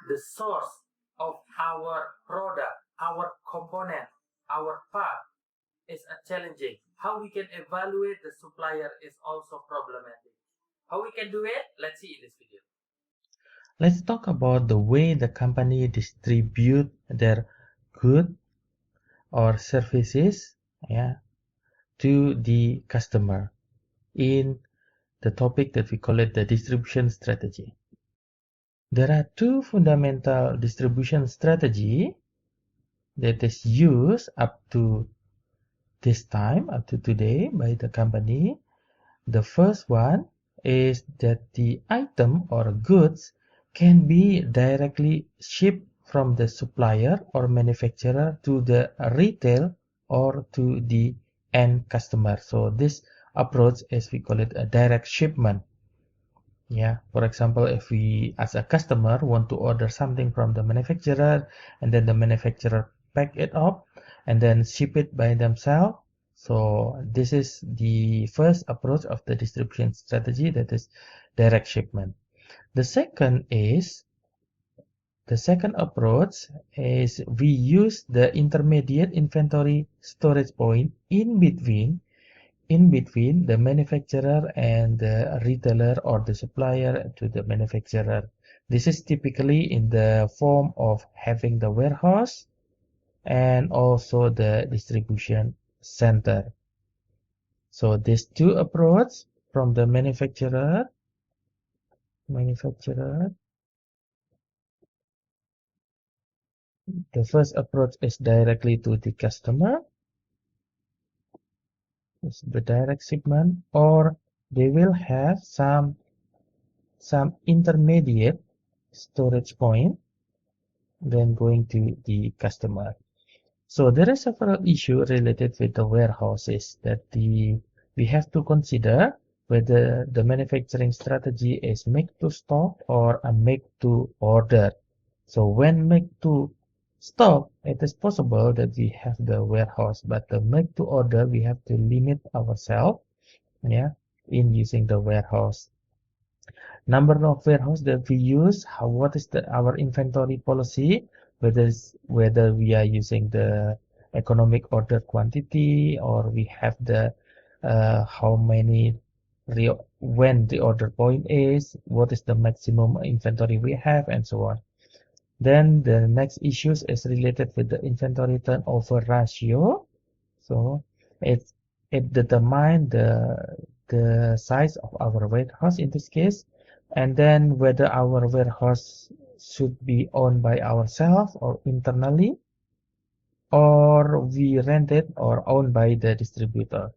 the source of our product, our component, our part is challenging. How we can evaluate the supplier is also problematic. How we can do it? Let's see in this video. Let's talk about the way the company distribute their goods or services, to the customer in the topic that we call it the distribution strategy. There are two fundamental distribution strategy that is used up to this time, up to today by the company. The first one is that the item or goods can be directly shipped from the supplier or manufacturer to the retail or to the end customer. So this approach, as we call it, a direct shipment. Yeah, for example, if we as a customer want to order something from the manufacturer and then the manufacturer pack it up and then ship it by themselves. So this is the first approach of the distribution strategy, that is direct shipment. The second approach is we use the intermediate inventory storage point in between the manufacturer and the retailer or the supplier to the manufacturer. This is typically in the form of having the warehouse and also the distribution center. So these two approaches from the manufacturer, the first approach is directly to the customer, it's the direct shipment, or they will have some intermediate storage point then going to the customer. So there are several issues related with the warehouses that we have to consider whether the manufacturing strategy is make to stock or a make to order. So when make to stock, it is possible that we have the warehouse, but the make to order, we have to limit ourselves, in using the warehouse. Number of warehouse that we use, what is our inventory policy, whether we are using the economic order quantity or we have the how many when the order point is, what is the maximum inventory we have, and so on. Then the next issues is related with the inventory turnover ratio. So it determines the size of our warehouse in this case, and then whether our warehouse should be owned by ourselves or internally, or we rent it or owned by the distributor.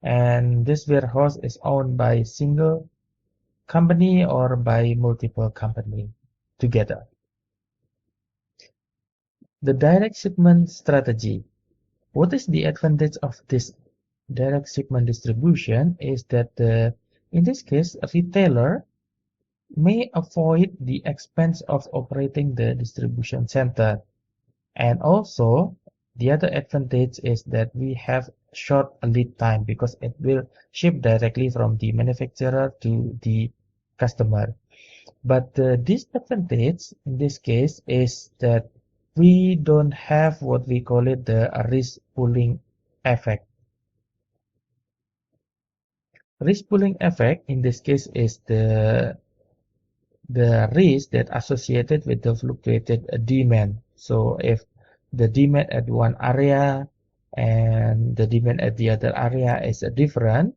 And this warehouse is owned by single company or by multiple company together. The direct shipment strategy. What is the advantage of this direct shipment distribution is that in this case, a retailer may avoid the expense of operating the distribution center. And also, the other advantage is that we have short lead time because it will ship directly from the manufacturer to the customer. But the disadvantage in this case is that we don't have what we call it the risk pooling effect. Risk pooling effect in this case is the risk that associated with the fluctuated demand. So if the demand at one area and the demand at the other area is different,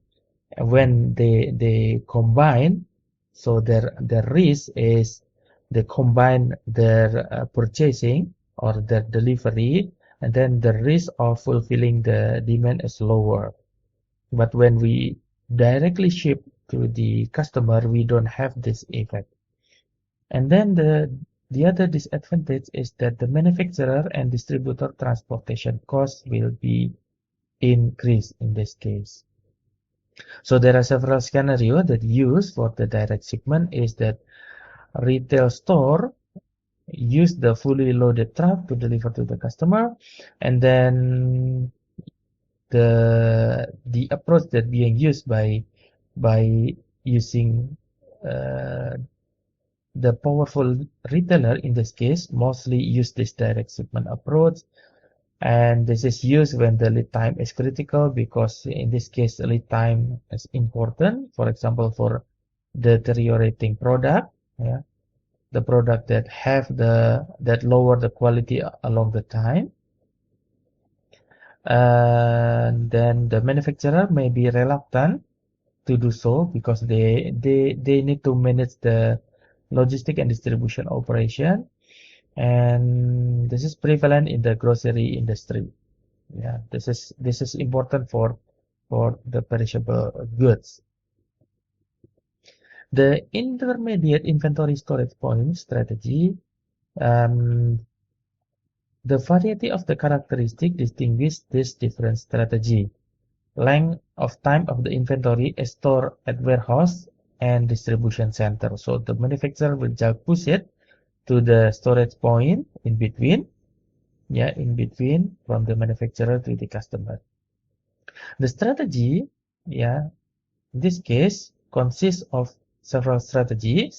when they combine, so their risk is they combine their purchasing or their delivery, and then the risk of fulfilling the demand is lower. But when we directly ship to the customer, we don't have this effect. And then the other disadvantage is that the manufacturer and distributor transportation costs will be increased in this case. So there are several scenarios that use for the direct shipment is that retail store use the fully loaded truck to deliver to the customer, and then the approach that being used by using The powerful retailer in this case mostly use this direct shipment approach, and this is used when the lead time is critical, because in this case lead time is important. For example, for deteriorating product, yeah, the product that lower the quality along the time. And then the manufacturer may be reluctant to do so because they need to manage the logistic and distribution operation, and this is prevalent in the grocery industry. Yeah, this is important for the perishable goods. The intermediate inventory storage point strategy, the variety of the characteristic distinguish this different strategy. Length of time of the inventory is stored at warehouse and distribution center. So the manufacturer will just push it to the storage point in between, yeah, in between from the manufacturer to the customer. The strategy, yeah, in this case consists of several sub-strategy.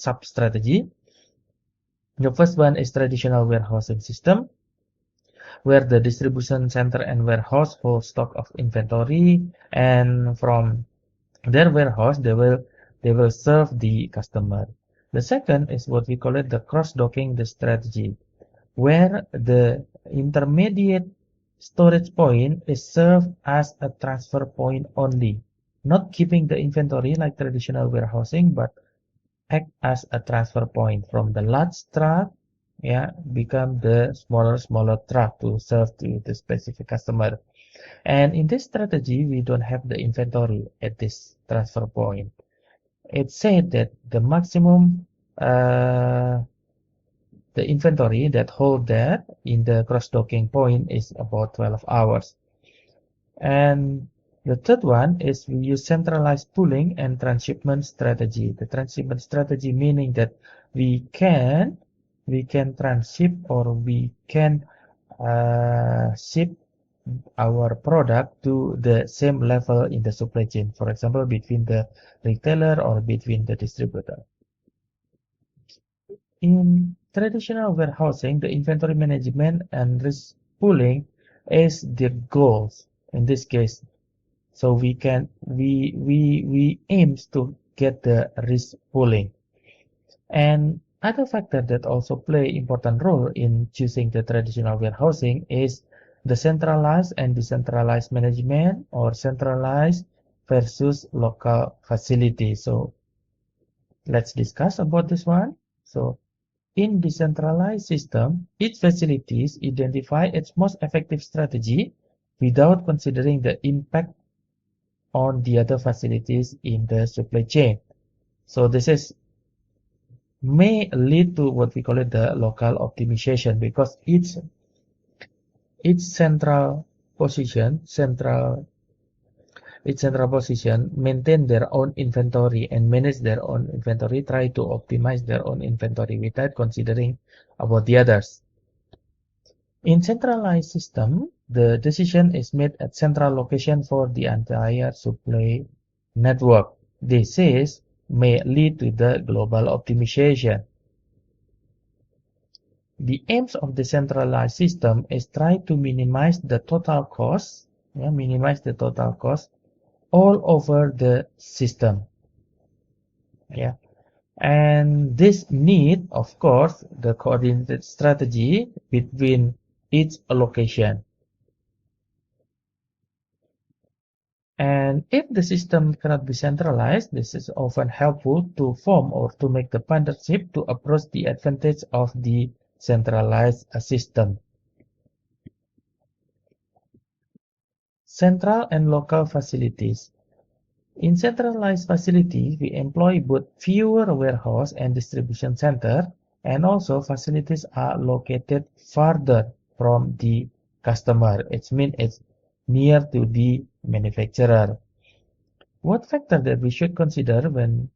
The first one is traditional warehousing system, where the distribution center and warehouse hold stock of inventory, and from their warehouse they will serve the customer. The second is what we call it the cross-docking the strategy, where the intermediate storage point is served as a transfer point only, not keeping the inventory like traditional warehousing, but act as a transfer point from the large truck, yeah, become the smaller truck to serve to the specific customer. And in this strategy, we don't have the inventory at this transfer point. It said that the maximum the inventory that hold that in the cross-docking point is about 12 hours. And the third one is we use centralized pooling and transshipment strategy. The transshipment strategy meaning that we can transship, or we can ship our product to the same level in the supply chain. For example, between the retailer or between the distributor. In traditional warehousing, the inventory management and risk pooling is the goals in this case. So we aims to get the risk pooling. And other factor that also play important role in choosing the traditional warehousing is the centralized and decentralized management, or centralized versus local facility. So let's discuss about this one. So in decentralized system, each facilities identify its most effective strategy without considering the impact on the other facilities in the supply chain. So this is may lead to what we call it the local optimization, because each central position maintain their own inventory and manage their own inventory, try to optimize their own inventory without considering about the others. In centralized system, the decision is made at central location for the entire supply network. This is may lead to the global optimization. The aims of the centralized system is try to minimize the total cost, all over the system. Yeah. And this need, of course, the coordinated strategy between each location. And if the system cannot be centralized, this is often helpful to form or to make the partnership to approach the advantage of the centralized system. Central and local facilities. In centralized facilities, we employ both fewer warehouse and distribution center, and also facilities are located farther from the customer. It means it's near to the manufacturer. What factor that we should consider when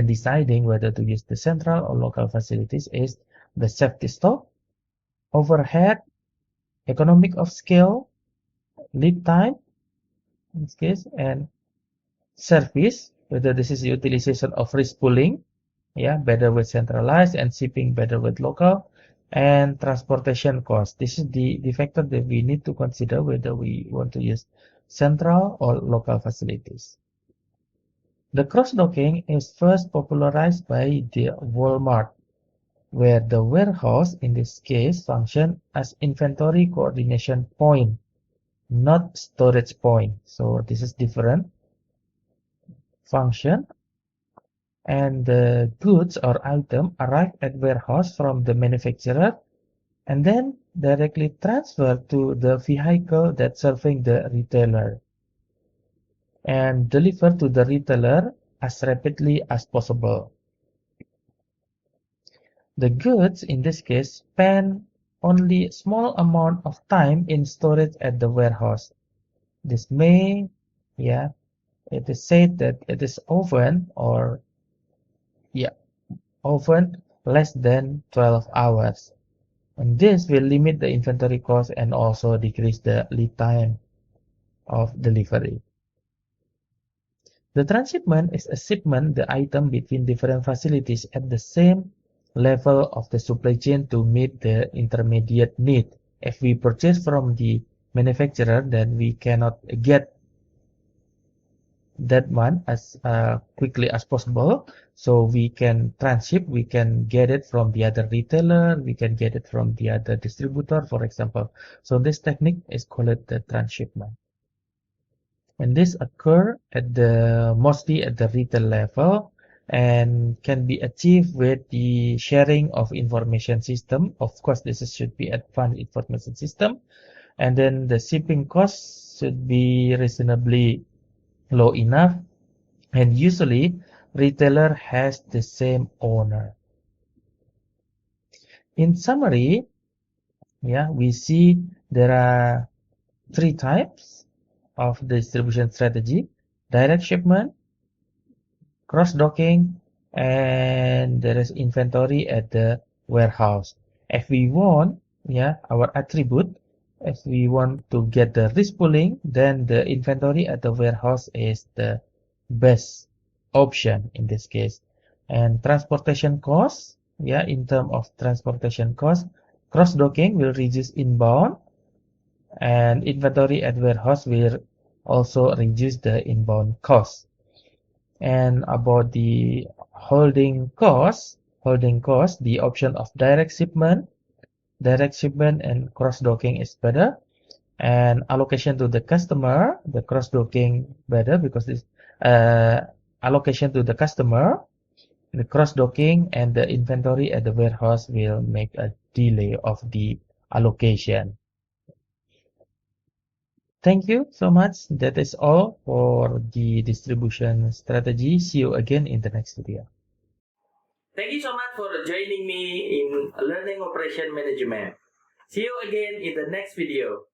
deciding whether to use the central or local facilities is the safety stock, overhead, economic of scale, lead time, in this case, and service, whether this is utilization of risk pooling, Yeah, better with centralized, and shipping better with local, and transportation cost. This is the factor that we need to consider whether we want to use central or local facilities. The cross-docking is first popularized by the Walmart, where the warehouse in this case function as inventory coordination point, not storage point. So this is different function, and the goods or item arrive at warehouse from the manufacturer and then directly transferred to the vehicle that's serving the retailer and delivered to the retailer as rapidly as possible. The goods in this case spend only a small amount of time in storage at the warehouse. This may, yeah, it is said that it is often less than 12 hours. And this will limit the inventory cost and also decrease the lead time of delivery. The transshipment is a shipment the item between different facilities at the same level of the supply chain to meet the intermediate need. If we purchase from the manufacturer, then we cannot get that one as quickly as possible. So we can transship, we can get it from the other retailer, we can get it from the other distributor, for example. So this technique is called the transshipment. And this occur at mostly at the retail level and can be achieved with the sharing of information system. Of course, should be advanced information system. And then the shipping costs should be reasonably low enough, and usually retailer has the same owner. In summary, yeah, we see there are three types of distribution strategy: direct shipment, cross-docking, and there is inventory at the warehouse. If we want, yeah, our attribute, if we want to get the risk pooling, then the inventory at the warehouse is the best option in this case. And transportation costs, yeah, in terms of transportation costs, cross-docking will reduce inbound, and inventory at warehouse will also reduce the inbound cost. And about the holding cost, the option of direct shipment and cross-docking is better. And allocation to the customer, the cross-docking better because this allocation to the customer, the cross-docking and the inventory at the warehouse will make a delay of the allocation. Thank you so much. That is all for the distribution strategy. See you again in the next video. Thank you so much for joining me in Learning Operation Management. See you again in the next video.